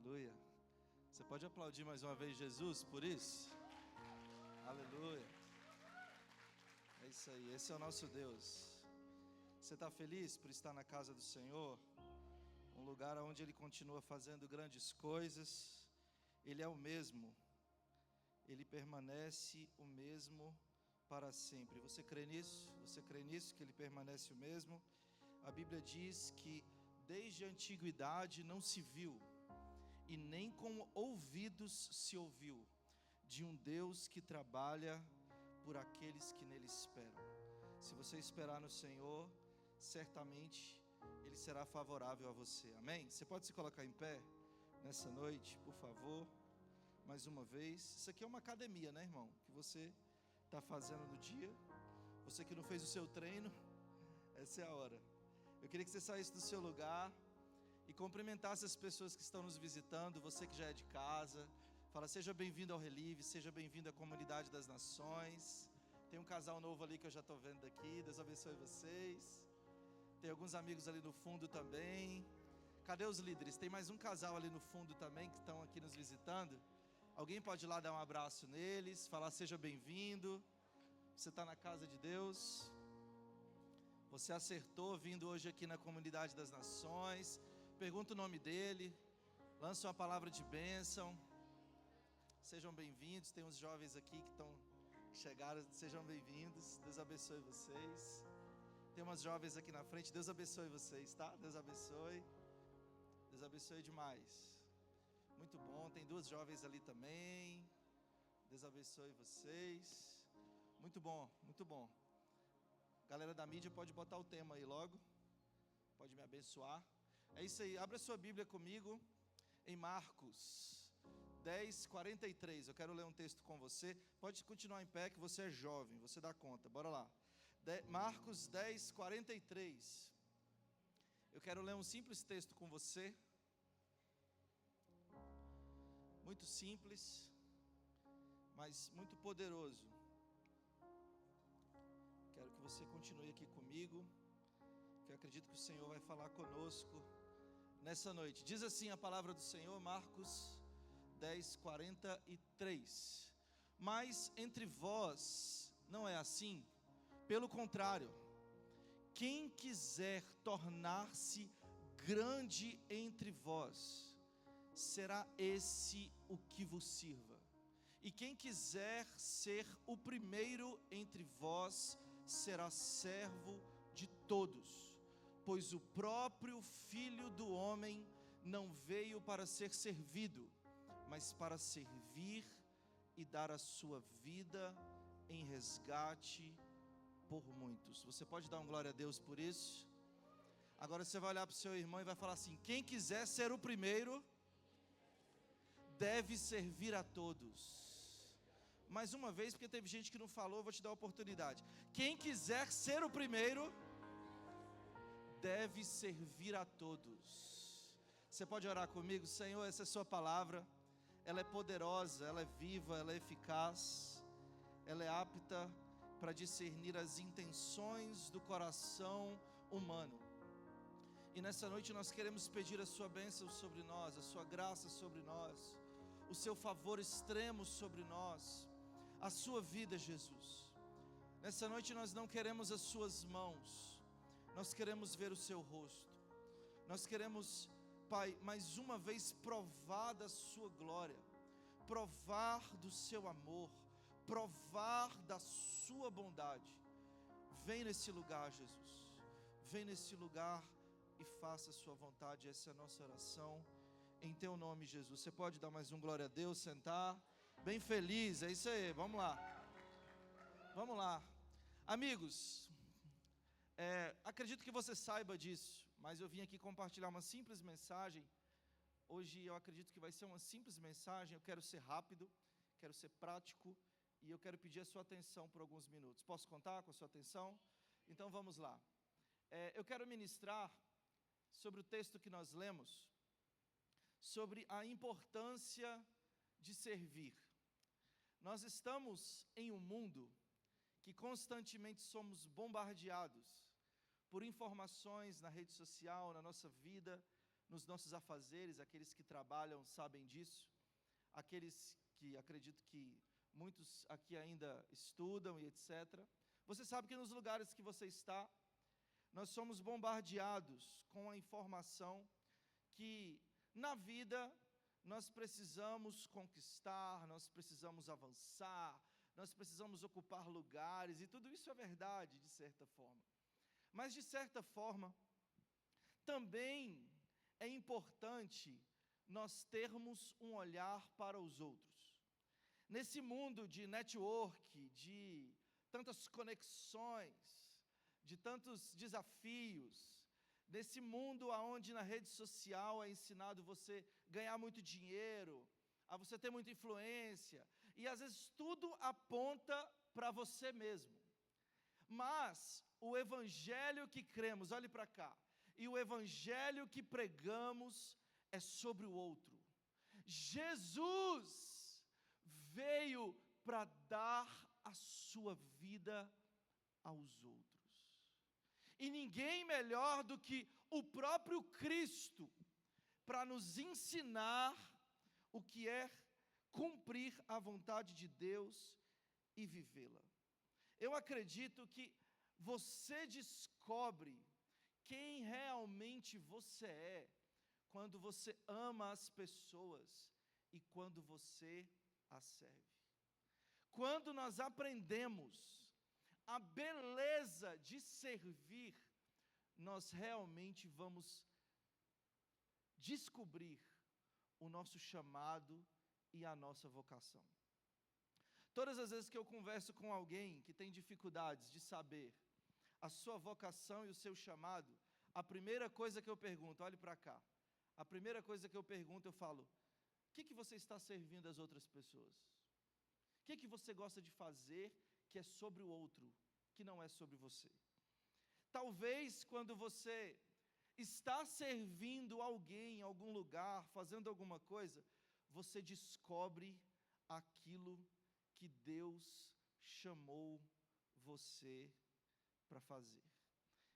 Aleluia. Você pode aplaudir mais uma vez Jesus por isso? Aleluia. É isso aí, esse é o nosso Deus. Você está feliz por estar na casa do Senhor? Um lugar onde Ele continua fazendo grandes coisas. Ele é o mesmo. Ele permanece o mesmo para sempre. Você crê nisso? Você crê nisso, que Ele permanece o mesmo? A Bíblia diz que desde a antiguidade não se viu, e nem com ouvidos se ouviu, de um Deus que trabalha por aqueles que nele esperam. Se você esperar no Senhor, certamente Ele será favorável a você, amém? Você pode se colocar em pé nessa noite, por favor, mais uma vez. Isso aqui é uma academia, né, irmão? Que você está fazendo no dia. Você que não fez o seu treino, essa é a hora. Eu queria que você saísse do seu lugar e cumprimentasse as pessoas que estão nos visitando. Você que já é de casa, fala: seja bem-vindo ao Relive, seja bem-vindo à Comunidade das Nações. Tem um casal novo ali que eu já estou vendo daqui, Deus abençoe vocês. Tem alguns amigos ali no fundo também. Cadê os líderes? Tem mais um casal ali no fundo também que estão aqui nos visitando. Alguém pode ir lá dar um abraço neles, falar: seja bem-vindo. Você está na casa de Deus. Você acertou vindo hoje aqui na Comunidade das Nações. Pergunta o nome dele, lança uma palavra de bênção. Sejam bem-vindos. Tem uns jovens aqui que chegaram. Sejam bem-vindos. Deus abençoe vocês. Tem umas jovens aqui na frente. Deus abençoe vocês, tá? Deus abençoe. Deus abençoe demais. Muito bom. Tem duas jovens ali também. Deus abençoe vocês. Muito bom, muito bom. Galera da mídia, pode botar o tema aí logo. Pode me abençoar. É isso aí, abra sua Bíblia comigo em Marcos 10, 43. Eu quero ler um texto com você. Pode continuar em pé, que você é jovem, você dá conta. Bora lá. Marcos 10, 43. Eu quero ler um simples texto com você. Muito simples, mas muito poderoso. Quero que você continue aqui comigo, que eu acredito que o Senhor vai falar conosco nessa noite. Diz assim a palavra do Senhor, Marcos 10, 43. Mas entre vós não é assim, pelo contrário, quem quiser tornar-se grande entre vós, será esse o que vos sirva. E quem quiser ser o primeiro entre vós, será servo de todos. Pois o próprio Filho do Homem não veio para ser servido, mas para servir e dar a sua vida em resgate por muitos. Você pode dar um glória a Deus por isso? Agora você vai olhar para o seu irmão e vai falar assim: quem quiser ser o primeiro, deve servir a todos. Mais uma vez, porque teve gente que não falou, eu vou te dar a oportunidade. Quem quiser ser o primeiro, deve servir a todos. Você pode orar comigo? Senhor, essa é a sua palavra. Ela é poderosa, ela é viva, ela é eficaz. Ela é apta para discernir as intenções do coração humano. E nessa noite nós queremos pedir a sua bênção sobre nós, a sua graça sobre nós, o seu favor extremo sobre nós, a sua vida, Jesus. Nessa noite nós não queremos as suas mãos, nós queremos ver o seu rosto. Nós queremos, Pai, mais uma vez provar da sua glória, provar do seu amor, provar da sua bondade. Vem nesse lugar, Jesus. Vem nesse lugar e faça a sua vontade. Essa é a nossa oração, em teu nome, Jesus. Você pode dar mais um glória a Deus, sentar, bem feliz, é isso aí, vamos lá. Vamos lá. Amigos, acredito que você saiba disso, mas eu vim aqui compartilhar uma simples mensagem. Hoje eu acredito que vai ser uma simples mensagem. Eu quero ser rápido, quero ser prático, e eu quero pedir a sua atenção por alguns minutos. Posso contar com a sua atenção? Então vamos lá. Eu quero ministrar sobre o texto que nós lemos, sobre a importância de servir. Nós estamos em um mundo que constantemente somos bombardeados por informações na rede social, na nossa vida, nos nossos afazeres, aqueles que trabalham sabem disso, aqueles que acredito que muitos aqui ainda estudam e etc. Você sabe que nos lugares que você está, nós somos bombardeados com a informação que na vida nós precisamos conquistar, nós precisamos avançar, nós precisamos ocupar lugares, e tudo isso é verdade, de certa forma. Mas, de certa forma, também é importante nós termos um olhar para os outros. Nesse mundo de network, de tantas conexões, de tantos desafios, nesse mundo onde na rede social é ensinado você ganhar muito dinheiro, a você ter muita influência, e às vezes tudo aponta para você mesmo. Mas o evangelho que cremos, olhe para cá, e o evangelho que pregamos é sobre o outro. Jesus veio para dar a sua vida aos outros. E ninguém melhor do que o próprio Cristo para nos ensinar o que é cumprir a vontade de Deus e vivê-la. Eu acredito que você descobre quem realmente você é quando você ama as pessoas e quando você as serve. Quando nós aprendemos a beleza de servir, nós realmente vamos descobrir o nosso chamado e a nossa vocação. Todas as vezes que eu converso com alguém que tem dificuldades de saber a sua vocação e o seu chamado, a primeira coisa que eu pergunto, olhe para cá, a primeira coisa que eu pergunto, eu falo, o que você está servindo às outras pessoas? O que você gosta de fazer que é sobre o outro, que não é sobre você? Talvez quando você está servindo alguém em algum lugar, fazendo alguma coisa, você descobre aquilo que Deus chamou você para fazer.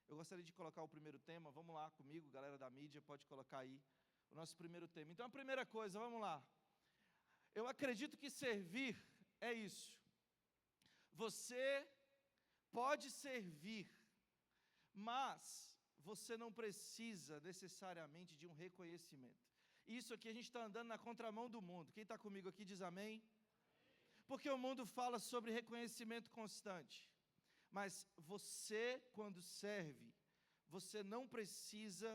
Eu gostaria de colocar o primeiro tema, vamos lá comigo, galera da mídia, pode colocar aí o nosso primeiro tema. Então a primeira coisa, vamos lá. Eu acredito que servir é isso. Você pode servir, mas você não precisa necessariamente de um reconhecimento. Isso aqui a gente está andando na contramão do mundo. Quem está comigo aqui diz amém? Porque o mundo fala sobre reconhecimento constante. Mas você, quando serve, você não precisa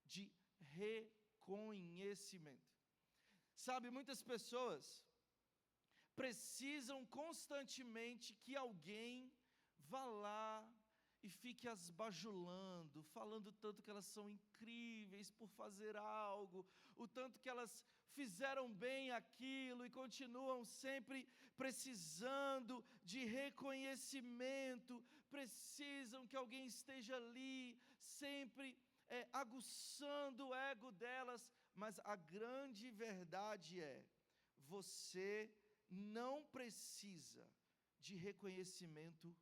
de reconhecimento. Sabe, muitas pessoas precisam constantemente que alguém vá lá e fique as bajulando, falando tanto que elas são incríveis por fazer algo, o tanto que elas fizeram bem aquilo e continuam sempre precisando de reconhecimento, precisam que alguém esteja ali, sempre aguçando o ego delas, mas a grande verdade é, você não precisa de reconhecimento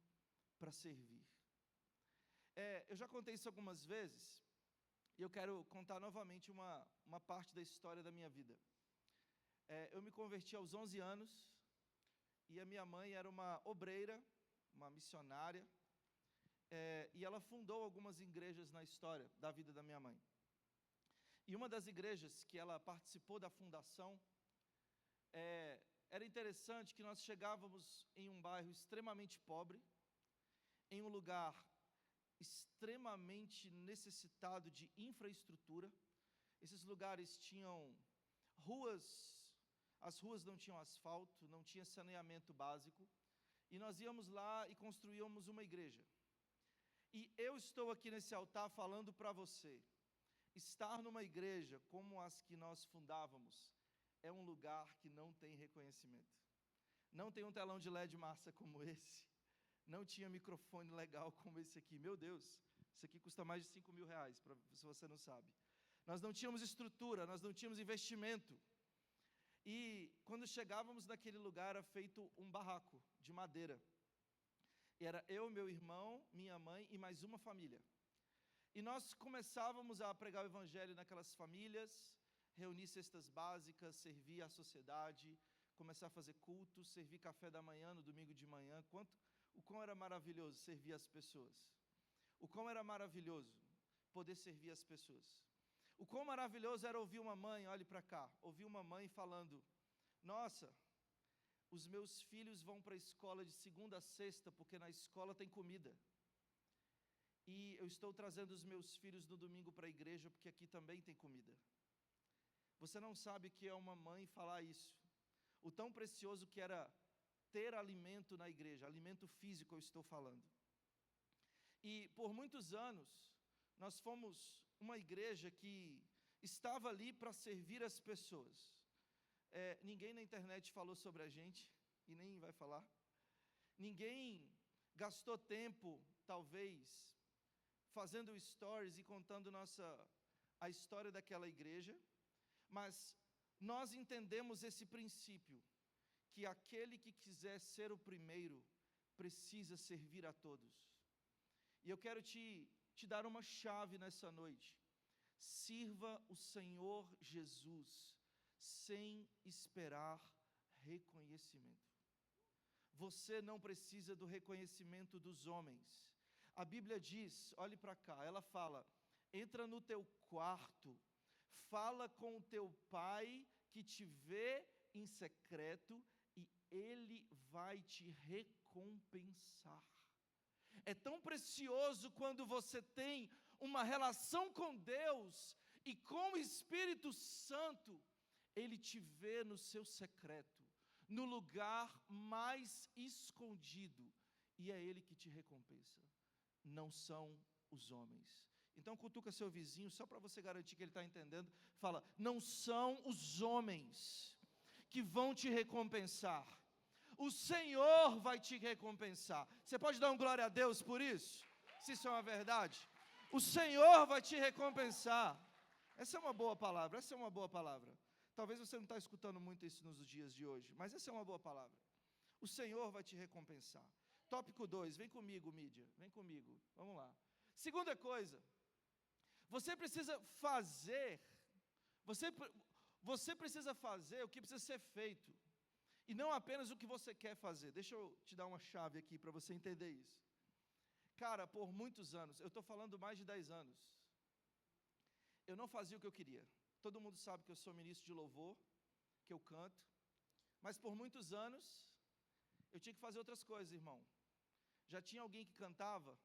para servir. Eu já contei isso algumas vezes, e eu quero contar novamente uma parte da história da minha vida. Eu me converti aos 11 anos, e a minha mãe era uma obreira, uma missionária, e ela fundou algumas igrejas na história da vida da minha mãe. E uma das igrejas que ela participou da fundação, era interessante que nós chegávamos em um bairro extremamente pobre, em um lugar extremamente necessitado de infraestrutura. Esses lugares tinham ruas, as ruas não tinham asfalto, não tinha saneamento básico, e nós íamos lá e construíamos uma igreja. E eu estou aqui nesse altar falando para você, estar numa igreja como as que nós fundávamos, é um lugar que não tem reconhecimento. Não tem um telão de LED massa como esse, não tinha microfone legal como esse aqui. Meu Deus, isso aqui custa mais de 5 mil reais, se você não sabe. Nós não tínhamos estrutura, nós não tínhamos investimento. E quando chegávamos naquele lugar, era feito um barraco de madeira. E era eu, meu irmão, minha mãe e mais uma família. E nós começávamos a pregar o evangelho naquelas famílias, reunir cestas básicas, servir à sociedade, começar a fazer cultos, servir café da manhã no domingo de manhã. O quão era maravilhoso servir as pessoas. O quão era maravilhoso poder servir as pessoas. O quão maravilhoso era ouvir uma mãe, olhe para cá, ouvir uma mãe falando: nossa, os meus filhos vão para a escola de segunda a sexta, porque na escola tem comida. E eu estou trazendo os meus filhos no domingo para a igreja, porque aqui também tem comida. Você não sabe o que é uma mãe falar isso. O tão precioso que era ter alimento na igreja, alimento físico eu estou falando. E por muitos anos, nós fomos uma igreja que estava ali para servir as pessoas. Ninguém na internet falou sobre a gente, e nem vai falar. Ninguém gastou tempo, talvez, fazendo stories e contando a história daquela igreja, mas nós entendemos esse princípio, que aquele que quiser ser o primeiro, precisa servir a todos. E eu quero te dar uma chave nessa noite: sirva o Senhor Jesus, sem esperar reconhecimento. Você não precisa do reconhecimento dos homens. A Bíblia diz, olhe para cá, ela fala: entra no teu quarto, fala com o teu pai que te vê em secreto e ele vai te recompensar. É tão precioso quando você tem uma relação com Deus e com o Espírito Santo. Ele te vê no seu secreto, no lugar mais escondido, e é Ele que te recompensa, não são os homens. Então cutuca seu vizinho, só para você garantir que ele está entendendo. Fala: não são os homens que vão te recompensar, o Senhor vai te recompensar. Você pode dar um glória a Deus por isso? Se isso é uma verdade, o Senhor vai te recompensar. Essa é uma boa palavra, essa é uma boa palavra. Talvez você não está escutando muito isso nos dias de hoje, mas essa é uma boa palavra. O Senhor vai te recompensar. Tópico 2, vem comigo, mídia, vem comigo, vamos lá. Segunda coisa, você precisa fazer, você precisa fazer o que precisa ser feito, e não apenas o que você quer fazer. Deixa eu te dar uma chave aqui para você entender isso. Cara, por muitos anos, eu estou falando mais de 10 anos, eu não fazia o que eu queria. Todo mundo sabe que eu sou ministro de louvor, que eu canto, mas por muitos anos, eu tinha que fazer outras coisas, irmão. Já tinha alguém que cantava,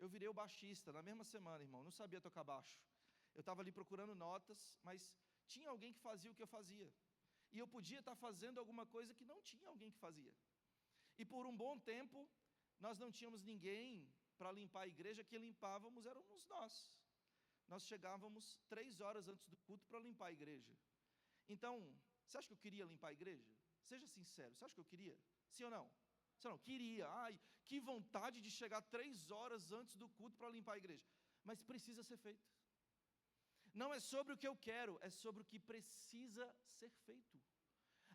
eu virei o baixista, na mesma semana, irmão, não sabia tocar baixo. Eu estava ali procurando notas, mas tinha alguém que fazia o que eu fazia. E eu podia estar fazendo alguma coisa que não tinha alguém que fazia. E por um bom tempo, nós não tínhamos ninguém para limpar a igreja, que limpávamos éramos nós. Nós chegávamos 3 horas antes do culto para limpar a igreja. Então, você acha que eu queria limpar a igreja? Seja sincero, você acha que eu queria? Sim ou não? Você não, queria. Ai, que vontade de chegar 3 horas antes do culto para limpar a igreja. Mas precisa ser feito. Não é sobre o que eu quero, é sobre o que precisa ser feito.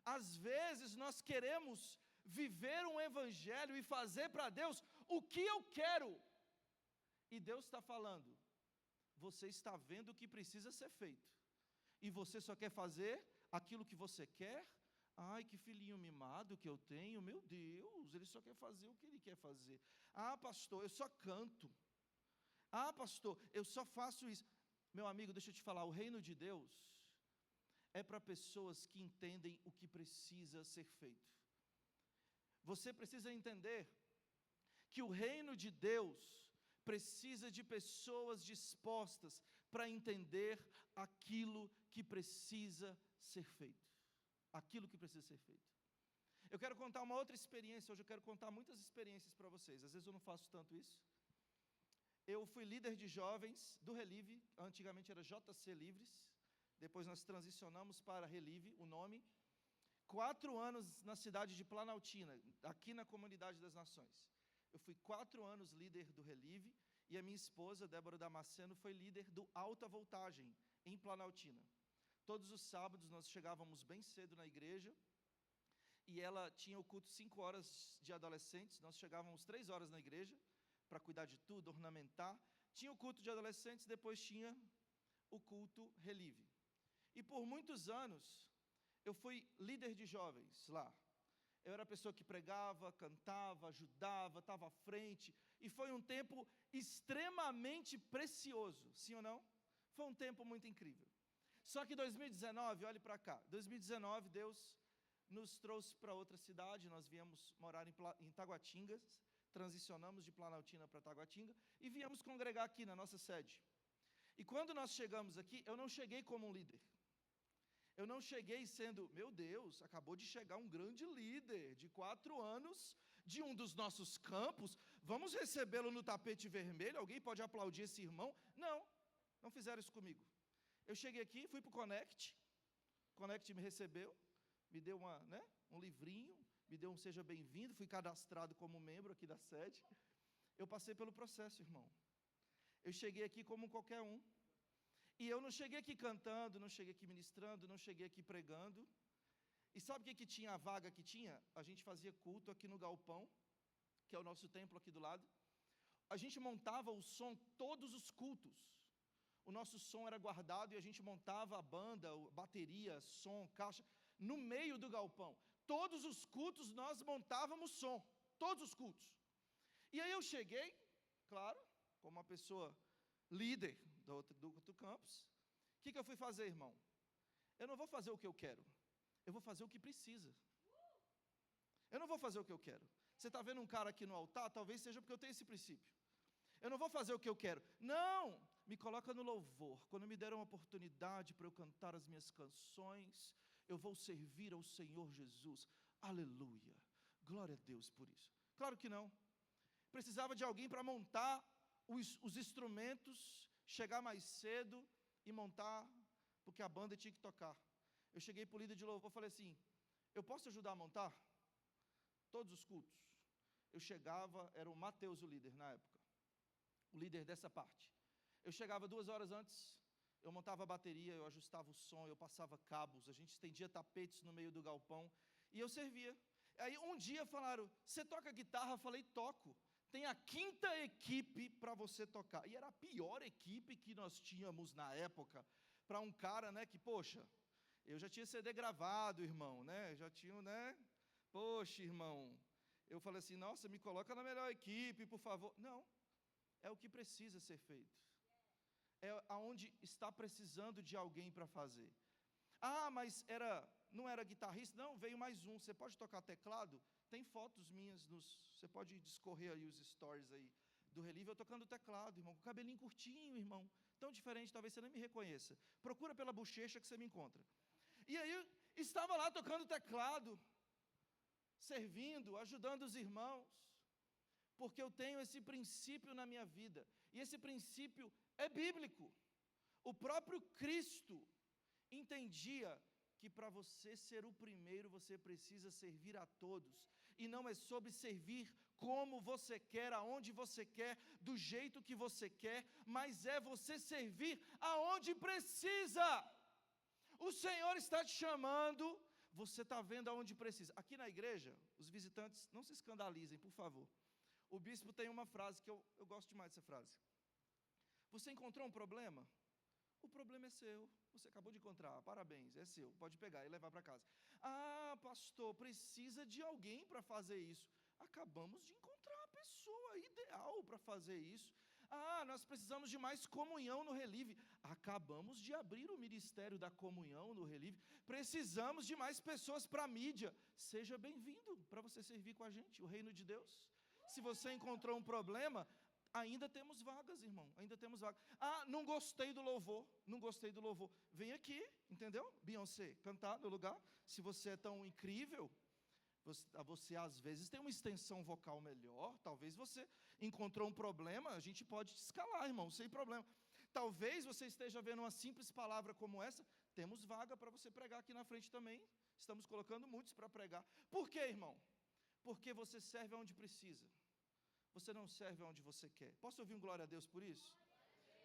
Às vezes nós queremos viver um evangelho e fazer para Deus o que eu quero. E Deus está falando: você está vendo o que precisa ser feito, e você só quer fazer aquilo que você quer. Ai, que filhinho mimado que eu tenho, meu Deus, ele só quer fazer o que ele quer fazer. Ah, pastor, eu só canto. Ah, pastor, eu só faço isso. Meu amigo, deixa eu te falar, o reino de Deus é para pessoas que entendem o que precisa ser feito. Você precisa entender que o reino de Deus precisa de pessoas dispostas para entender aquilo que precisa ser feito. Aquilo que precisa ser feito. Eu quero contar uma outra experiência. Hoje eu quero contar muitas experiências para vocês. Às vezes eu não faço tanto isso. Eu fui líder de jovens do Relive. Antigamente era JC Livres. Depois nós transicionamos para Relive, o nome. 4 anos na cidade de Planaltina, aqui na Comunidade das Nações. Eu fui 4 anos líder do Relive, e a minha esposa, Débora Damasceno, foi líder do Alta Voltagem, em Planaltina. Todos os sábados nós chegávamos bem cedo na igreja, e ela tinha o culto 5 horas de adolescentes, nós chegávamos 3 horas na igreja, para cuidar de tudo, ornamentar. Tinha o culto de adolescentes, depois tinha o culto Relive. E por muitos anos, eu fui líder de jovens lá. Eu era a pessoa que pregava, cantava, ajudava, estava à frente. E foi um tempo extremamente precioso, sim ou não? Foi um tempo muito incrível. Só que 2019, olhe para cá, 2019 Deus nos trouxe para outra cidade, nós viemos morar em Taguatinga, transicionamos de Planaltina para Taguatinga, e viemos congregar aqui na nossa sede. E quando nós chegamos aqui, eu não cheguei como um líder. Eu não cheguei sendo, meu Deus, acabou de chegar um grande líder de 4 anos, de um dos nossos campos, vamos recebê-lo no tapete vermelho, alguém pode aplaudir esse irmão? Não, não fizeram isso comigo. Eu cheguei aqui, fui para o Connect me recebeu, me deu um livrinho, me deu um seja bem-vindo, fui cadastrado como membro aqui da sede. Eu passei pelo processo, irmão. Eu cheguei aqui como qualquer um. E eu não cheguei aqui cantando, não cheguei aqui ministrando, não cheguei aqui pregando. E sabe o que tinha a vaga que tinha? A gente fazia culto aqui no galpão, que é o nosso templo aqui do lado. A gente montava o som todos os cultos. O nosso som era guardado e a gente montava a banda, bateria, som, caixa, no meio do galpão. Todos os cultos nós montávamos som, todos os cultos. E aí eu cheguei, claro, como uma pessoa líder do outro campus. O que eu fui fazer, irmão? Eu não vou fazer o que eu quero, eu vou fazer o que precisa. Eu não vou fazer o que eu quero. Você está vendo um cara aqui no altar, talvez seja porque eu tenho esse princípio. Eu não vou fazer o que eu quero. Não, me coloca no louvor. Quando me deram a oportunidade para eu cantar as minhas canções, eu vou servir ao Senhor Jesus. Aleluia. Glória a Deus por isso. Claro que não. Precisava de alguém para montar os instrumentos, chegar mais cedo e montar, porque a banda tinha que tocar. Eu cheguei para o líder de louvor e falei assim, eu posso ajudar a montar? Todos os cultos. Eu chegava, era o Mateus o líder na época, o líder dessa parte. Eu chegava 2 horas antes, eu montava a bateria, eu ajustava o som, eu passava cabos, a gente estendia tapetes no meio do galpão, e eu servia. Aí um dia falaram, você toca guitarra? Eu falei, toco. Tem a 5ª equipe para você tocar. E era a pior equipe que nós tínhamos na época, para um cara, que, poxa, eu já tinha CD gravado, irmão, já tinha, poxa, irmão, eu falei assim, nossa, me coloca na melhor equipe, por favor. Não, é o que precisa ser feito. É aonde está precisando de alguém para fazer. Ah, mas não era guitarrista? Não, veio mais um. Você pode tocar teclado? Tem fotos minhas, você pode discorrer aí os stories aí do Relive, eu tocando teclado, irmão, com cabelinho curtinho, irmão, tão diferente, talvez você nem me reconheça. Procura pela bochecha que você me encontra. E aí, estava lá tocando teclado, servindo, ajudando os irmãos, porque eu tenho esse princípio na minha vida, e esse princípio é bíblico. O próprio Cristo entendia que para você ser o primeiro, você precisa servir a todos, e não é sobre servir como você quer, aonde você quer, do jeito que você quer, mas é você servir aonde precisa. O Senhor está te chamando, você está vendo aonde precisa. Aqui na igreja, os visitantes, não se escandalizem, por favor. O bispo tem uma frase que eu gosto demais dessa frase. Você encontrou um problema? O problema é seu, você acabou de encontrar, parabéns, é seu, pode pegar e levar para casa. Ah, pastor, precisa de alguém para fazer isso. Acabamos de encontrar a pessoa ideal para fazer isso. Ah, nós precisamos de mais comunhão no Relive. Acabamos de abrir o ministério da comunhão no Relive. Precisamos de mais pessoas para a mídia. Seja bem-vindo para você servir com a gente, o reino de Deus. Se você encontrou um problema, ainda temos vagas, irmão, ainda temos vagas. Ah, não gostei do louvor, não gostei do louvor. Vem aqui, entendeu? Beyoncé, cantar no lugar. Se você é tão incrível, você às vezes tem uma extensão vocal melhor, talvez você encontrou um problema, a gente pode te escalar, irmão, sem problema. Talvez você esteja vendo uma simples palavra como essa, temos vaga para você pregar aqui na frente também. Estamos colocando muitos para pregar. Por quê, irmão? Porque você serve onde precisa. Você não serve onde você quer. Posso ouvir um glória a Deus por isso?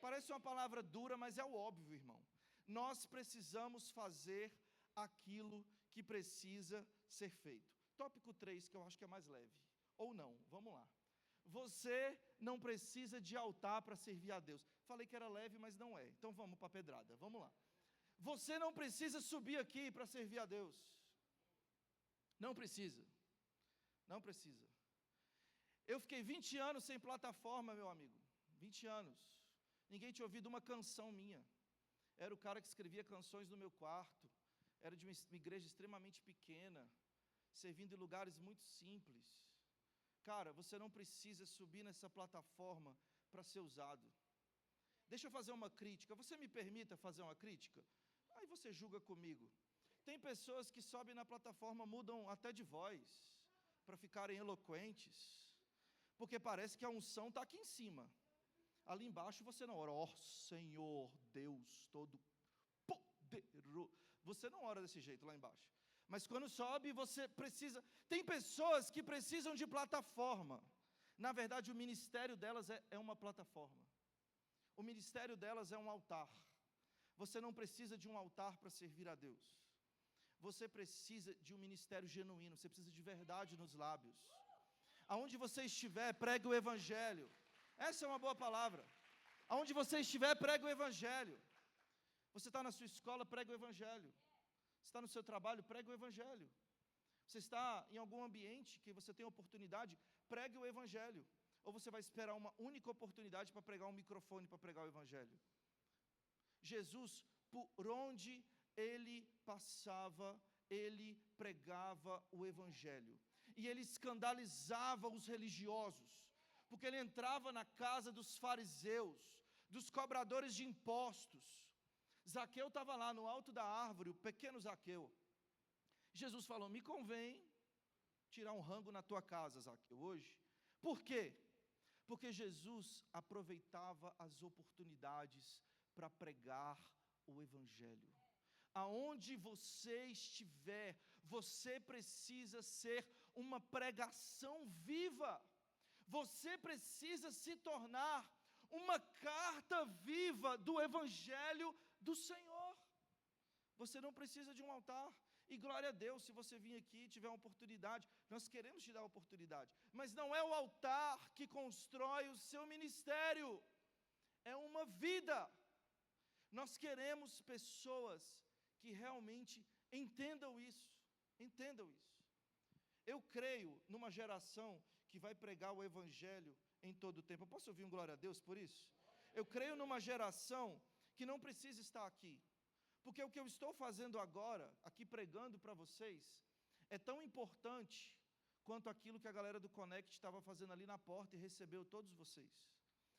Parece uma palavra dura, mas é o óbvio, irmão. Nós precisamos fazer aquilo que precisa ser feito. Tópico 3, que eu acho que é mais leve. Ou não, vamos lá. Você não precisa de altar para servir a Deus. Falei que era leve, mas não é. Então vamos para a pedrada, vamos lá. Você não precisa subir aqui para servir a Deus. Não precisa. Não precisa. Eu fiquei 20 anos sem plataforma, meu amigo. 20 anos. Ninguém tinha ouvido uma canção minha. Era o cara que escrevia canções no meu quarto. Era de uma igreja extremamente pequena, servindo em lugares muito simples. Cara, você não precisa subir nessa plataforma para ser usado. Deixa eu fazer uma crítica. Você me permita fazer uma crítica? Aí você julga comigo. Tem pessoas que sobem na plataforma, mudam até de voz, para ficarem eloquentes, porque parece que a unção está aqui em cima. Ali embaixo você não ora, ó Senhor Deus Todo-Poderoso. Você não ora desse jeito lá embaixo. Mas quando sobe, você precisa. Tem pessoas que precisam de plataforma. Na verdade, o ministério delas é uma plataforma. O ministério delas é um altar. Você não precisa de um altar para servir a Deus. Você precisa de um ministério genuíno. Você precisa de verdade nos lábios. Aonde você estiver, pregue o Evangelho. Essa é uma boa palavra. Aonde você estiver, pregue o Evangelho. Você está na sua escola, pregue o Evangelho. Você está no seu trabalho, pregue o Evangelho. Você está em algum ambiente que você tem oportunidade, pregue o Evangelho. Ou você vai esperar uma única oportunidade para pregar um microfone, para pregar o Evangelho. Jesus, por onde ele passava, ele pregava o Evangelho. E ele escandalizava os religiosos, porque ele entrava na casa dos fariseus, dos cobradores de impostos. Zaqueu estava lá no alto da árvore, o pequeno Zaqueu. Jesus falou, me convém tirar um rango na tua casa, Zaqueu, hoje. Por quê? Porque Jesus aproveitava as oportunidades para pregar o Evangelho. Aonde você estiver, você precisa ser uma pregação viva. Você precisa se tornar uma carta viva do Evangelho do Senhor. Você não precisa de um altar. E glória a Deus, se você vir aqui e tiver uma oportunidade, nós queremos te dar a oportunidade. Mas não é o altar que constrói o seu ministério. É uma vida. Nós queremos pessoas que realmente entendam isso. Entendam isso. Eu creio numa geração que vai pregar o Evangelho em todo o tempo. Eu posso ouvir um glória a Deus por isso? Eu creio numa geração que não precisa estar aqui. Porque o que eu estou fazendo agora, aqui pregando para vocês, é tão importante quanto aquilo que a galera do Connect estava fazendo ali na porta e recebeu todos vocês.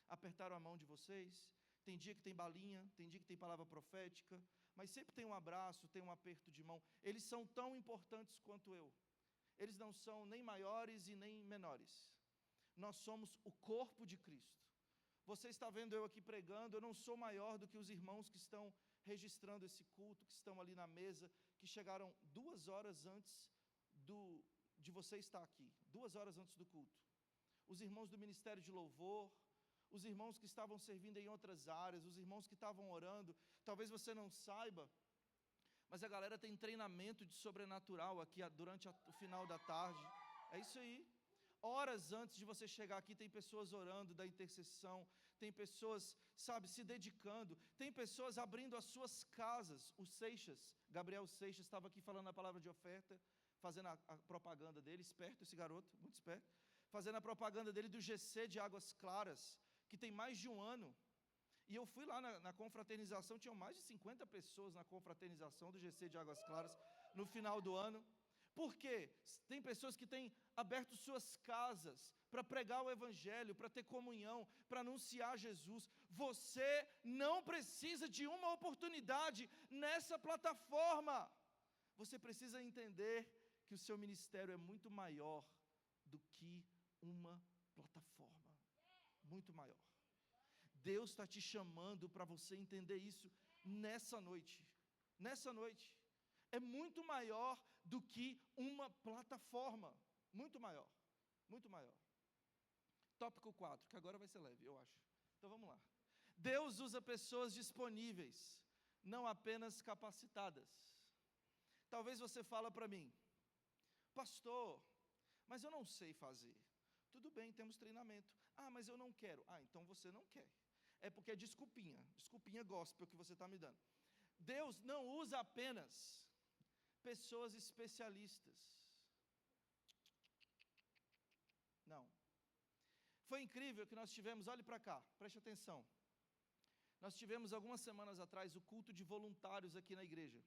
Apertaram a mão de vocês. Tem dia que tem balinha, tem dia que tem palavra profética, mas sempre tem um abraço, tem um aperto de mão. Eles são tão importantes quanto eu. Eles não são nem maiores e nem menores. Nós somos o corpo de Cristo. Você está vendo eu aqui pregando, eu não sou maior do que os irmãos que estão registrando esse culto, que estão ali na mesa, que chegaram 2 horas antes de você estar aqui, 2 horas antes do culto. Os irmãos do Ministério de Louvor, os irmãos que estavam servindo em outras áreas, os irmãos que estavam orando. Talvez você não saiba, mas a galera tem treinamento de sobrenatural aqui durante o final da tarde. É isso aí. Horas antes de você chegar aqui, tem pessoas orando da intercessão, tem pessoas, sabe, se dedicando, tem pessoas abrindo as suas casas. O Seixas, Gabriel Seixas, estava aqui falando a palavra de oferta, fazendo a propaganda dele, esperto esse garoto, muito esperto, fazendo a propaganda dele do GC de Águas Claras, que tem mais de 1 ano. E eu fui lá na confraternização, tinham mais de 50 pessoas na confraternização do GC de Águas Claras, no final do ano. Por quê? Tem pessoas que têm aberto suas casas para pregar o Evangelho, para ter comunhão, para anunciar Jesus. Você não precisa de uma oportunidade nessa plataforma. Você precisa entender que o seu ministério é muito maior do que uma plataforma. Muito maior. Deus está te chamando para você entender isso nessa noite. Nessa noite. É muito maior do que uma plataforma. Muito maior. Muito maior. Tópico 4, que agora vai ser leve, eu acho. Então vamos lá. Deus usa pessoas disponíveis, não apenas capacitadas. Talvez você fale para mim, pastor, mas eu não sei fazer. Tudo bem, temos treinamento. Ah, mas eu não quero. Ah, então você não quer. É porque é desculpinha gospel que você está me dando. Deus não usa apenas pessoas especialistas. Não. Foi incrível que nós tivemos, olhe para cá, preste atenção. Nós tivemos algumas semanas atrás o culto de voluntários aqui na igreja.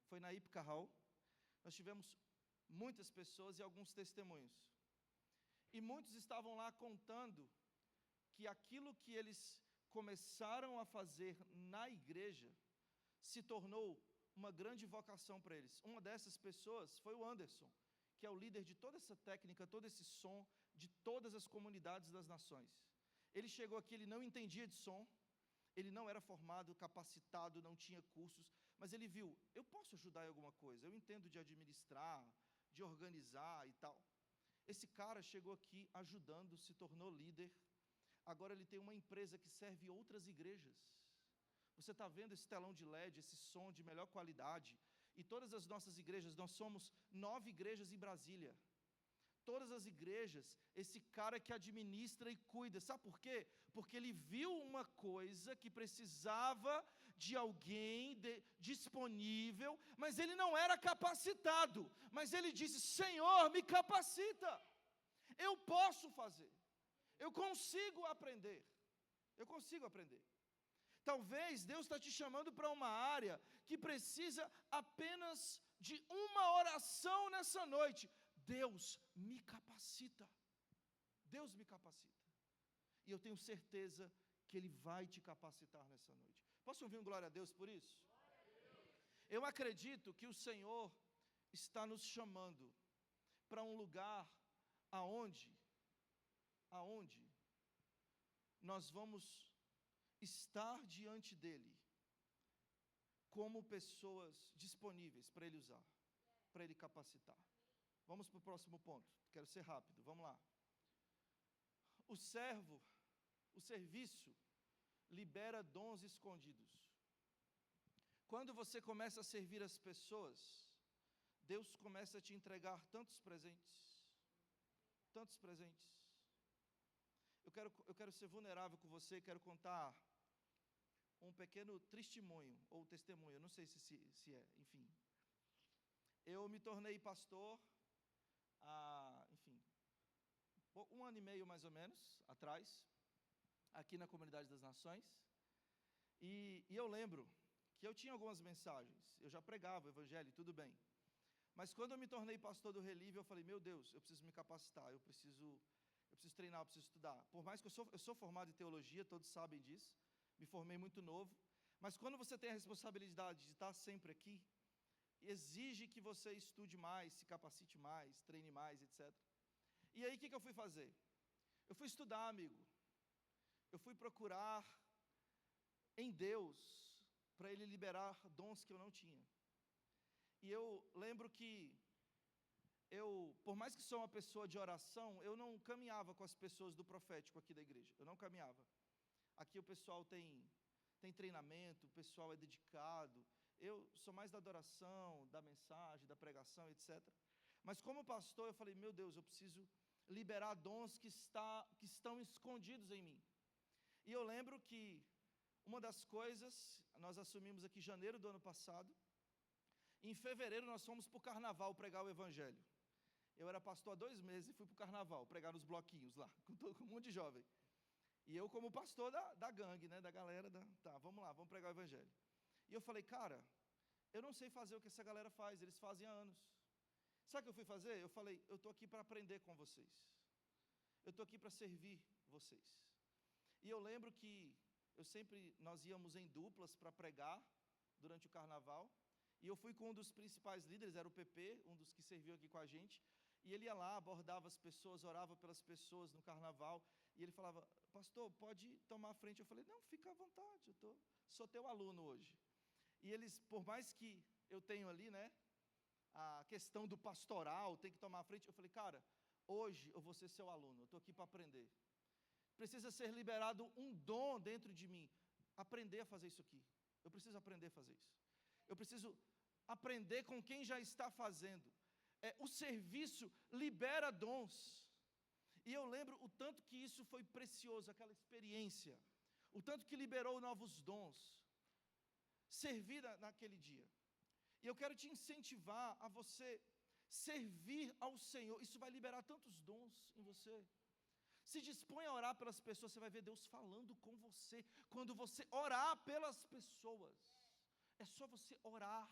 Foi na Ipca Hall. Nós tivemos muitas pessoas e alguns testemunhos. E muitos estavam lá contando que aquilo que eles começaram a fazer na igreja se tornou uma grande vocação para eles. Uma dessas pessoas foi o Anderson, que é o líder de toda essa técnica, todo esse som, de todas as comunidades das nações. Ele chegou aqui, ele não entendia de som, ele não era formado, capacitado, não tinha cursos, mas ele viu, eu posso ajudar em alguma coisa, eu entendo de administrar, de organizar e tal. Esse cara chegou aqui ajudando, se tornou líder, agora ele tem uma empresa que serve outras igrejas. Você está vendo esse telão de LED, esse som de melhor qualidade, e todas as nossas igrejas, nós somos 9 igrejas em Brasília. Todas as igrejas, esse cara que administra e cuida, sabe por quê? Porque ele viu uma coisa que precisava de alguém disponível, mas ele não era capacitado, mas ele disse, Senhor, me capacita, eu posso fazer, eu consigo aprender. Talvez Deus está te chamando para uma área que precisa apenas de uma oração nessa noite. Deus me capacita. Deus me capacita. E eu tenho certeza que Ele vai te capacitar nessa noite. Posso ouvir um glória a Deus por isso? Eu acredito que o Senhor está nos chamando para um lugar aonde nós vamos estar diante dEle como pessoas disponíveis para Ele usar, para Ele capacitar. Vamos para o próximo ponto, quero ser rápido, vamos lá. O serviço, libera dons escondidos. Quando você começa a servir as pessoas, Deus começa a te entregar tantos presentes. Eu quero ser vulnerável com você, quero contar um pequeno testemunho, ou testemunho, não sei se é, enfim. Eu me tornei pastor, um ano e meio mais ou menos, atrás, aqui na Comunidade das Nações, e eu lembro que eu tinha algumas mensagens, eu já pregava o evangelho, tudo bem, mas quando eu me tornei pastor do Relive, eu falei, meu Deus, eu preciso me capacitar, eu preciso treinar, eu preciso estudar. Por mais que eu sou formado em teologia, todos sabem disso, me formei muito novo, mas quando você tem a responsabilidade de estar sempre aqui, exige que você estude mais, se capacite mais, treine mais, etc. E aí o que eu fui fazer? Eu fui estudar, amigo, eu fui procurar em Deus, para Ele liberar dons que eu não tinha. E eu lembro que por mais que sou uma pessoa de oração, eu não caminhava com as pessoas do profético aqui da igreja, eu não caminhava. Aqui o pessoal tem treinamento, o pessoal é dedicado, eu sou mais da adoração, da mensagem, da pregação, etc. Mas como pastor, eu falei, meu Deus, eu preciso liberar dons que estão escondidos em mim. E eu lembro que uma das coisas, nós assumimos aqui em janeiro do ano passado, em fevereiro nós fomos para o carnaval pregar o evangelho. Eu era pastor há 2 meses e fui para o carnaval, pregar nos bloquinhos lá, com um monte de jovem. E eu como pastor da gangue, né, da galera, vamos lá, vamos pregar o evangelho. E eu falei, cara, eu não sei fazer o que essa galera faz, eles fazem há anos. Sabe o que eu fui fazer? Eu falei, eu estou aqui para aprender com vocês. Eu estou aqui para servir vocês. E eu lembro que nós íamos em duplas para pregar durante o carnaval. E eu fui com um dos principais líderes, era o PP, um dos que serviu aqui com a gente. E ele ia lá, abordava as pessoas, orava pelas pessoas no carnaval. E ele falava, pastor, pode tomar a frente. Eu falei, não, fica à vontade, sou teu aluno hoje. E eles, por mais que eu tenho ali, né, a questão do pastoral, tem que tomar a frente. Eu falei, cara, hoje eu vou ser seu aluno, eu estou aqui para aprender. Precisa ser liberado um dom dentro de mim. Aprender a fazer isso aqui. Eu preciso aprender a fazer isso. Eu preciso aprender com quem já está fazendo. O serviço libera dons. E eu lembro o tanto que isso foi precioso, aquela experiência, o tanto que liberou novos dons, servir naquele dia. E eu quero te incentivar a você servir ao Senhor. Isso vai liberar tantos dons em você. Se dispõe a orar pelas pessoas, você vai ver Deus falando com você. Quando você orar pelas pessoas, é só você orar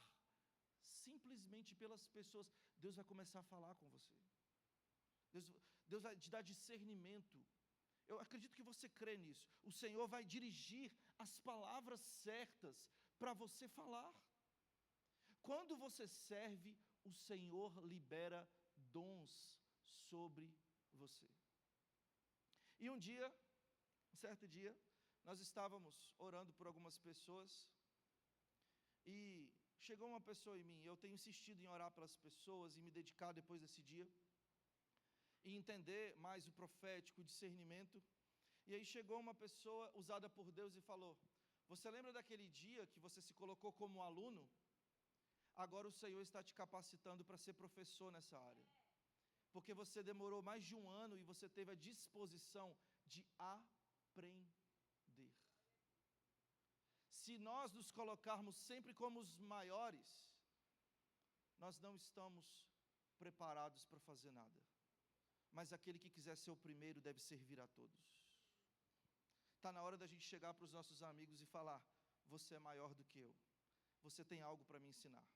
simplesmente pelas pessoas, Deus vai começar a falar com você. Deus vai te dar discernimento. Eu acredito que você crê nisso. O Senhor vai dirigir as palavras certas para você falar. Quando você serve, o Senhor libera dons sobre você. E um certo dia, nós estávamos orando por algumas pessoas, e chegou uma pessoa em mim. Eu tenho insistido em orar pelas pessoas e me dedicar depois desse dia, e entender mais o profético, o discernimento. E aí chegou uma pessoa usada por Deus e falou: você lembra daquele dia que você se colocou como aluno? Agora o Senhor está te capacitando para ser professor nessa área, porque você demorou mais de um ano e você teve a disposição de aprender. Se nós nos colocarmos sempre como os maiores, nós não estamos preparados para fazer nada. Mas aquele que quiser ser o primeiro deve servir a todos. Está na hora da gente chegar para os nossos amigos e falar: você é maior do que eu, você tem algo para me ensinar.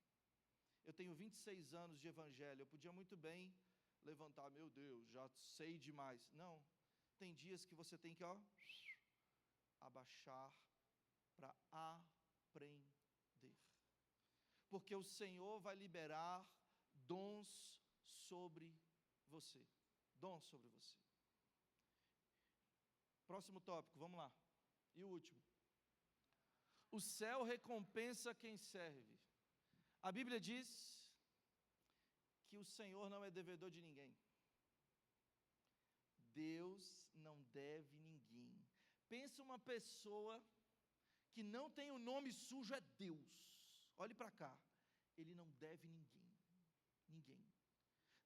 Eu tenho 26 anos de evangelho, eu podia muito bem levantar: meu Deus, já sei demais. Não, tem dias que você tem que abaixar para aprender, porque o Senhor vai liberar dons sobre você. Dons sobre você. Próximo tópico, vamos lá. E o último. O céu recompensa quem serve. A Bíblia diz que o Senhor não é devedor de ninguém. Deus não deve ninguém. Pensa uma pessoa que não tem o nome sujo, é Deus. Olhe para cá. Ele não deve ninguém. Ninguém.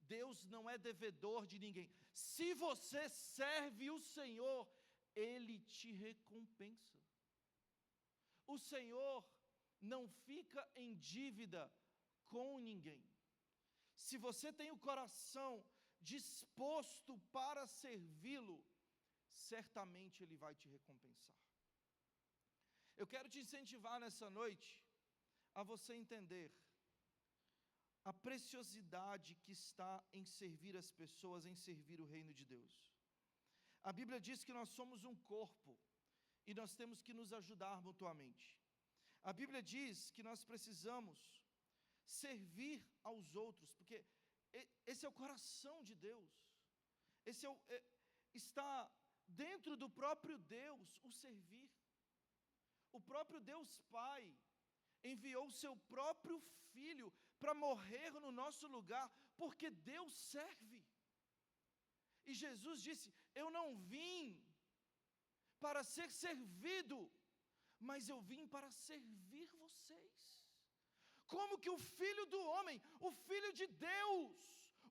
Deus não é devedor de ninguém. Se você serve o Senhor, Ele te recompensa. O Senhor não fica em dívida com ninguém. Se você tem o coração disposto para servi-lo, certamente Ele vai te recompensar. Eu quero te incentivar nessa noite a você entender a preciosidade que está em servir as pessoas, em servir o reino de Deus. A Bíblia diz que nós somos um corpo e nós temos que nos ajudar mutuamente. A Bíblia diz que nós precisamos servir aos outros, porque esse é o coração de Deus. Está dentro do próprio Deus o servir. O próprio Deus Pai enviou o seu próprio Filho para morrer no nosso lugar, porque Deus serve. E Jesus disse: eu não vim para ser servido, mas eu vim para servir vocês. Como que o Filho do homem, o Filho de Deus,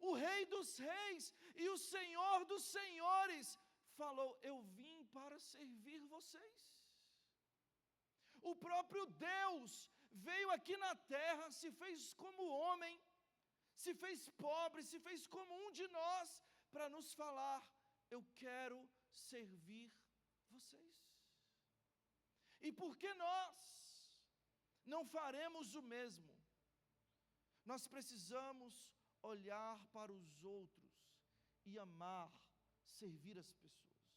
o Rei dos reis e o Senhor dos senhores, falou: eu vim para servir vocês. O próprio Deus veio aqui na terra, se fez como homem, se fez pobre, se fez como um de nós, para nos falar: eu quero servir vocês. E por que nós não faremos o mesmo? Nós precisamos olhar para os outros e amar, servir as pessoas.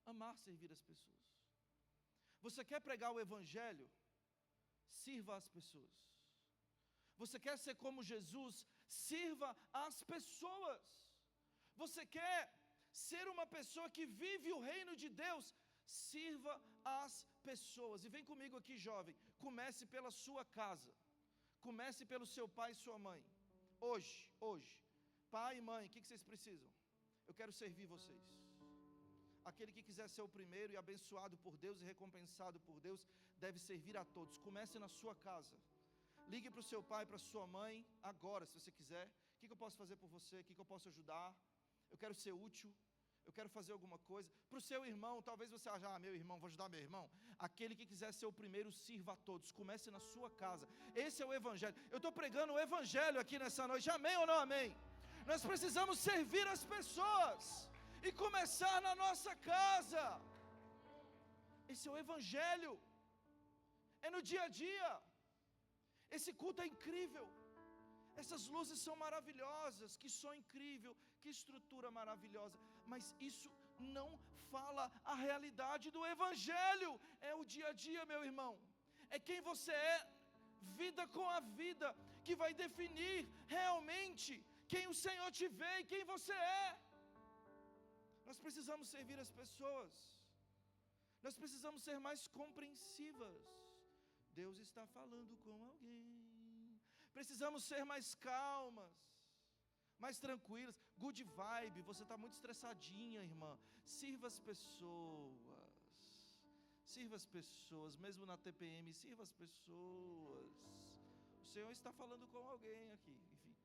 Amar, servir as pessoas. Você quer pregar o Evangelho? Sirva as pessoas. Você quer ser como Jesus? Sirva as pessoas. Você quer ser uma pessoa que vive o reino de Deus? Sirva as pessoas. E vem comigo aqui, jovem. Comece pela sua casa. Comece pelo seu pai e sua mãe. Hoje. Pai e mãe, o que vocês precisam? Eu quero servir vocês. Aquele que quiser ser o primeiro e abençoado por Deus e recompensado por Deus, deve servir a todos. Comece na sua casa. Ligue para o seu pai, para a sua mãe, agora, se você quiser. O que eu posso fazer por você? O que eu posso ajudar? eu quero ser útil, eu quero fazer alguma coisa. Para o seu irmão, talvez você ache, meu irmão, vou ajudar meu irmão. Aquele que quiser ser o primeiro, sirva a todos. Comece na sua casa. Esse é o Evangelho. Eu estou pregando o Evangelho aqui nessa noite. Amém ou não amém? Nós precisamos servir as pessoas e começar na nossa casa. Esse é o Evangelho. É no dia a dia. Esse culto é incrível. Essas luzes são maravilhosas, que som incrível, que estrutura maravilhosa, mas isso não fala a realidade do Evangelho. É o dia a dia, meu irmão. É quem você é, vida com a vida, que vai definir realmente quem o Senhor te vê e quem você é. Nós precisamos servir as pessoas. Nós precisamos ser mais compreensivas. Deus está falando com alguém. Precisamos ser mais calmas, mais tranquilas. Good vibe, você está muito estressadinha, irmã. Sirva as pessoas. Sirva as pessoas, mesmo na TPM, sirva as pessoas. O Senhor está falando com alguém aqui, enfim.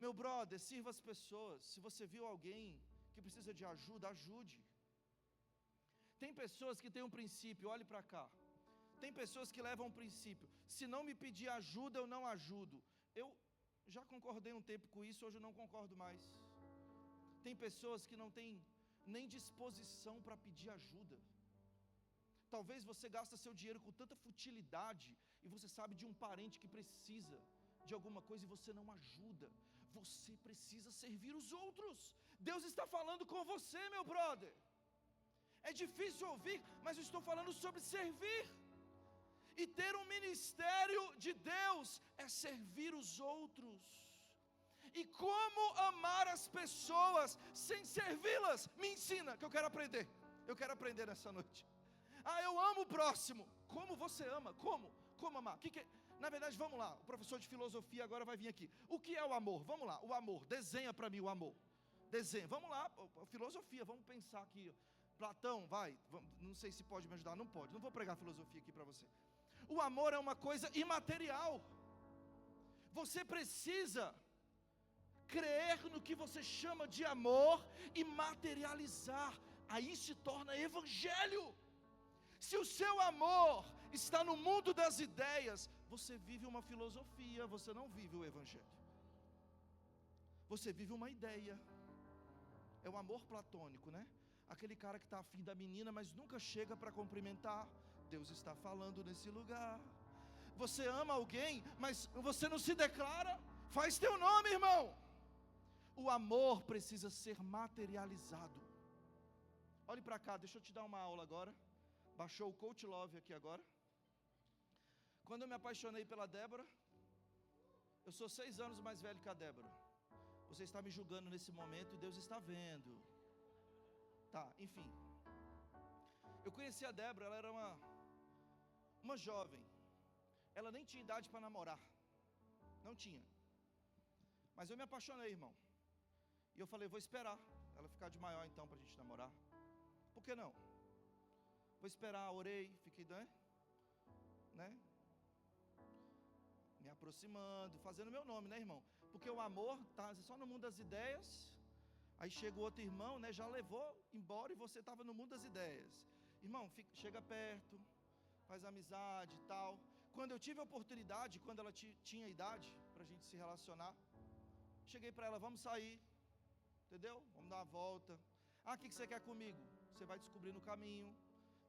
Meu brother, sirva as pessoas. Se você viu alguém que precisa de ajuda, ajude. Tem pessoas que têm um princípio, olhe para cá. Tem pessoas que levam um princípio: se não me pedir ajuda, eu não ajudo. Eu já concordei um tempo com isso, hoje eu não concordo mais. Tem pessoas que não têm nem disposição para pedir ajuda. Talvez você gasta seu dinheiro com tanta futilidade, e você sabe de um parente que precisa de alguma coisa e você não ajuda. Você precisa servir os outros. Deus está falando com você, meu brother. É difícil ouvir, mas eu estou falando sobre servir. E ter um ministério de Deus é servir os outros. E como amar as pessoas sem servi-las? Me ensina, que eu quero aprender. Eu quero aprender nessa noite. Eu amo o próximo. Como você ama? Como amar? Na verdade, vamos lá. O professor de filosofia agora vai vir aqui. O que é o amor? Vamos lá, o amor. Desenha para mim o amor. Desenha. Vamos lá, filosofia. Vamos pensar aqui. Platão, vai. Não sei se pode me ajudar. Não pode. Não vou pregar filosofia aqui para você. O amor é uma coisa imaterial. Você precisa crer no que você chama de amor e materializar. Aí se torna Evangelho. Se o seu amor está no mundo das ideias, você vive uma filosofia, você não vive o Evangelho. Você vive uma ideia. É o amor platônico, né? Aquele cara que está afim da menina, mas nunca chega para cumprimentar. Deus está falando nesse lugar. Você ama alguém, mas você não se declara. Faz teu nome, irmão. O amor precisa ser materializado. Olhe para cá, deixa eu te dar uma aula agora. Baixou o Coach Love aqui agora. Quando eu me apaixonei pela Débora, eu sou 6 anos mais velho que a Débora. Você está me julgando nesse momento e Deus está vendo. Tá, enfim. Eu conheci a Débora, ela era uma jovem. Ela nem tinha idade para namorar. Não tinha. Mas eu me apaixonei, irmão. E eu falei, vou esperar ela ficar de maior então para a gente namorar. Por que não? Vou esperar, orei, fiquei, né? Me aproximando, fazendo meu nome, né, irmão? Porque o amor tá só no mundo das ideias. Aí chega o outro irmão, né? Já levou embora e você estava no mundo das ideias. Irmão, chega perto, faz amizade e tal. Quando eu tive a oportunidade, quando ela tinha idade para a gente se relacionar, cheguei para ela, vamos sair, entendeu? Vamos dar uma volta. O que você quer comigo? Você vai descobrir no caminho.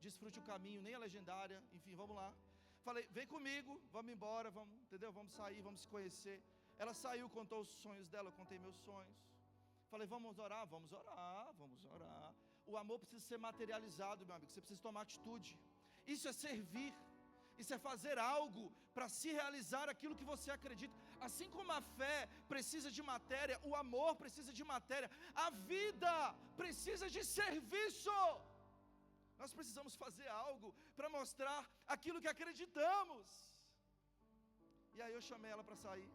Desfrute o caminho, nem a legendária. Enfim, vamos lá. Falei, vem comigo, vamos embora, vamos, entendeu? Vamos sair, vamos se conhecer. Ela saiu, contou os sonhos dela, eu contei meus sonhos. Falei, vamos orar, vamos orar, vamos orar. O amor precisa ser materializado, meu amigo. Você precisa tomar atitude. Isso é servir. Isso é fazer algo para se realizar aquilo que você acredita. Assim como a fé precisa de matéria, o amor precisa de matéria. A vida precisa de serviço. Nós precisamos fazer algo para mostrar aquilo que acreditamos. E aí eu chamei ela para sair.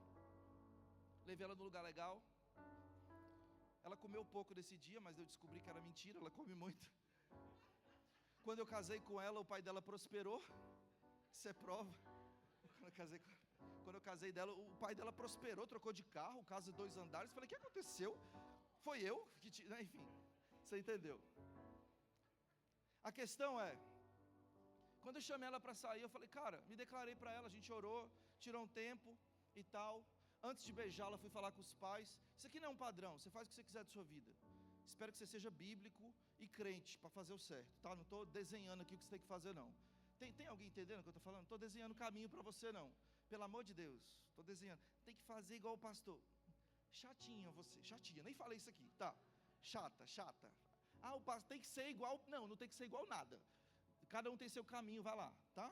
Levei ela num lugar legal. Ela comeu pouco desse dia, mas eu descobri que era mentira, ela come muito. Quando eu casei com ela, o pai dela prosperou. Isso é prova. Quando eu casei dela, o pai dela prosperou, trocou de carro, casa 2 andares. Falei, o que aconteceu? foi eu que te, né? Enfim, você entendeu. A questão é, quando eu chamei ela para sair, eu falei, cara, me declarei para ela, a gente orou, tirou um tempo e tal. Antes de beijá-la, fui falar com os pais. Isso aqui não é um padrão, você faz o que você quiser de sua vida. Espero que você seja bíblico e crente para fazer o certo, tá? Não estou desenhando aqui o que você tem que fazer, não. Tem alguém entendendo o que eu estou falando? Não estou desenhando caminho para você, não. Pelo amor de Deus, estou desenhando. Tem que fazer igual o pastor. Chatinha você, chatinha, nem falei isso aqui, tá? Chata. Ah, o pastor tem que ser igual. Não tem que ser igual nada. Cada um tem seu caminho, vai lá, tá?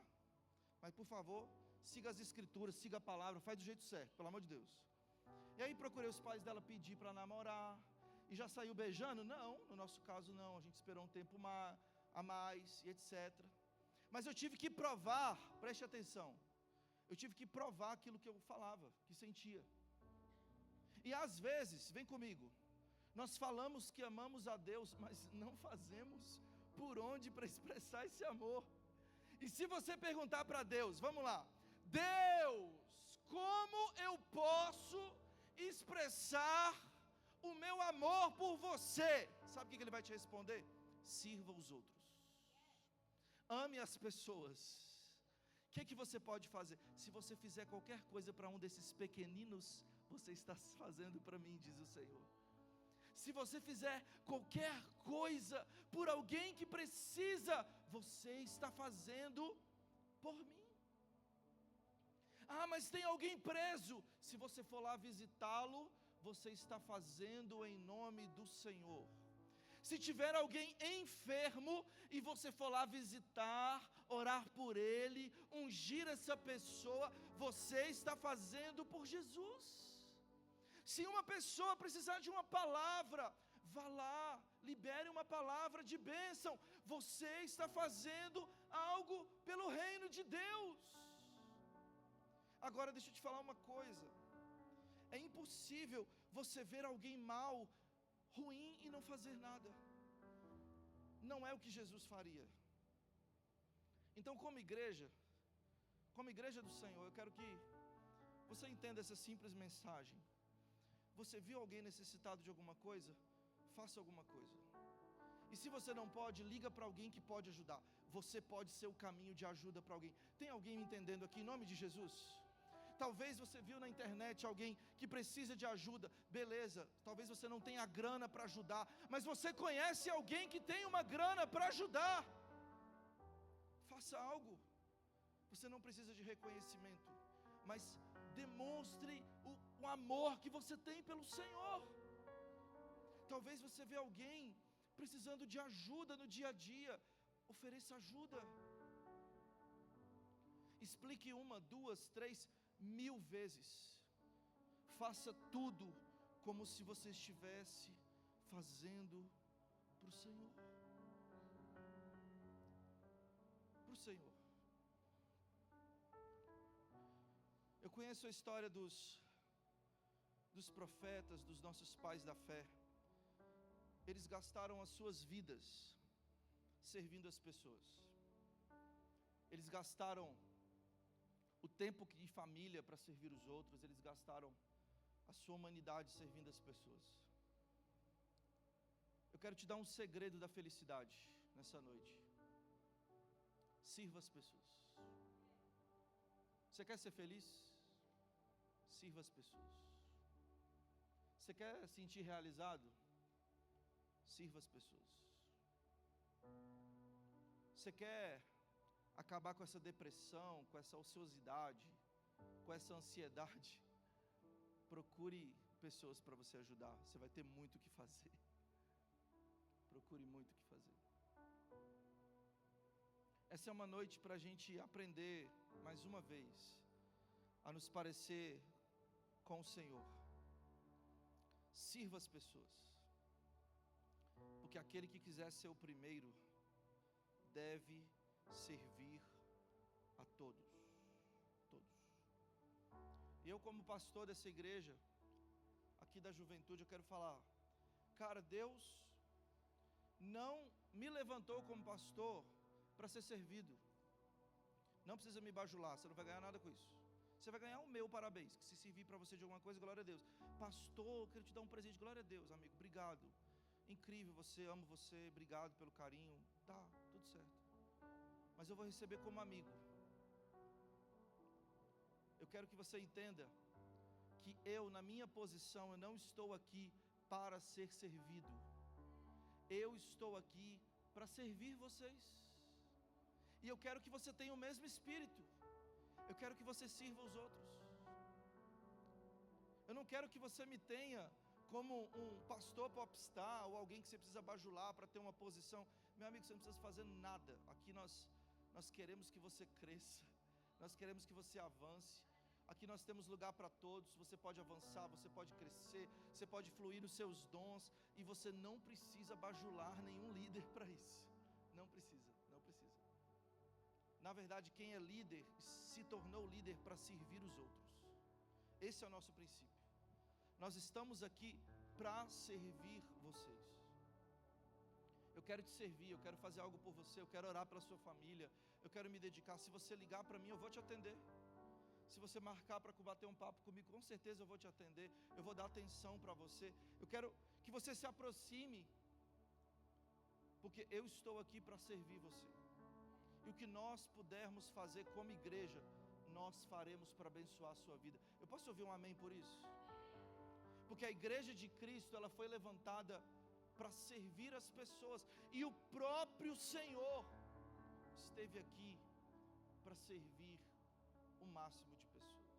Mas por favor, siga as escrituras, siga a palavra, faz do jeito certo, pelo amor de Deus. E aí procurei os pais dela pedir para namorar. E já saiu beijando? Não, no nosso caso não. A gente esperou um tempo a mais e etc. Mas eu tive que provar, preste atenção. Eu tive que provar aquilo que eu falava, que sentia. E às vezes, vem comigo, nós falamos que amamos a Deus, mas não fazemos por onde para expressar esse amor. E se você perguntar para Deus, vamos lá, Deus, como eu posso expressar o meu amor por você? Sabe o que ele vai te responder? Sirva os outros, ame as pessoas. O que você pode fazer? Se você fizer qualquer coisa para um desses pequeninos, você está fazendo para mim, diz o Senhor. Se você fizer qualquer coisa por alguém que precisa, você está fazendo por mim. Ah, mas tem alguém preso. Se você for lá visitá-lo, você está fazendo em nome do Senhor. Se tiver alguém enfermo e você for lá visitar, orar por ele, ungir essa pessoa, você está fazendo por Jesus. Se uma pessoa precisar de uma palavra, vá lá, libere uma palavra de bênção. Você está fazendo algo pelo reino de Deus. Agora deixa eu te falar uma coisa. É impossível você ver alguém mal, ruim e não fazer nada. Não é o que Jesus faria. Então, como igreja do Senhor, eu quero que você entenda essa simples mensagem. Você viu alguém necessitado de alguma coisa? Faça alguma coisa. E se você não pode, liga para alguém que pode ajudar. Você pode ser o caminho de ajuda para alguém. Tem alguém me entendendo aqui em nome de Jesus? Talvez você viu na internet alguém que precisa de ajuda, beleza, talvez você não tenha grana para ajudar, mas você conhece alguém que tem uma grana para ajudar. Faça algo. Você não precisa de reconhecimento, mas demonstre o amor que você tem pelo Senhor. Talvez você vê alguém precisando de ajuda no dia a dia, ofereça ajuda. Explique 1, 2, 3, 1000 vezes. Faça tudo como se você estivesse fazendo para o Senhor. Para o Senhor. Eu conheço a história dos profetas, dos nossos pais da fé. Eles gastaram as suas vidas servindo as pessoas. Eles gastaram o tempo de família para servir os outros. Eles gastaram a sua humanidade servindo as pessoas. Eu quero te dar um segredo da felicidade nessa noite. Sirva as pessoas. Você quer ser feliz? Sirva as pessoas. Você quer sentir realizado? Sirva as pessoas. Você quer acabar com essa depressão, com essa ociosidade, com essa ansiedade? Procure pessoas para você ajudar. Você vai ter muito o que fazer. Procure muito o que fazer. Essa é uma noite para a gente aprender mais uma vez a nos parecer com o Senhor. Sirva as pessoas, porque aquele que quiser ser o primeiro deve servir a todos. E eu, como pastor dessa igreja aqui da juventude, eu quero falar, cara, Deus não me levantou como pastor para ser servido. Não precisa me bajular, você não vai ganhar nada com isso. Você vai ganhar o meu parabéns, que se servir para você de alguma coisa, glória a Deus. Pastor, eu quero te dar um presente, glória a Deus, amigo, obrigado. Incrível, você, amo você, obrigado pelo carinho. Tá, tudo certo. Mas eu vou receber como amigo. Eu quero que você entenda que eu, na minha posição, eu não estou aqui para ser servido. Eu estou aqui para servir vocês. E eu quero que você tenha o mesmo espírito. Eu quero que você sirva os outros. Eu não quero que você me tenha como um pastor popstar ou alguém que você precisa bajular para ter uma posição. Meu amigo, você não precisa fazer nada. Aqui nós queremos que você cresça. Nós queremos que você avance. Aqui nós temos lugar para todos. Você pode avançar, você pode crescer, você pode fluir nos seus dons. E você não precisa bajular nenhum líder para isso. Não precisa, não precisa. Na verdade, quem é líder se tornou líder para servir os outros. Esse é o nosso princípio. Nós estamos aqui para servir vocês. Eu quero te servir, eu quero fazer algo por você, eu quero orar pela sua família, eu quero me dedicar. Se você ligar para mim, eu vou te atender. Se você marcar para bater um papo comigo, com certeza eu vou te atender. Eu vou dar atenção para você. Eu quero que você se aproxime, porque eu estou aqui para servir você. E o que nós pudermos fazer como igreja, nós faremos para abençoar a sua vida. Eu posso ouvir um amém por isso? Porque a igreja de Cristo, ela foi levantada para servir as pessoas. E o próprio Senhor esteve aqui para servir o máximo de pessoas.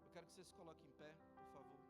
Eu quero que você se coloque em pé, por favor.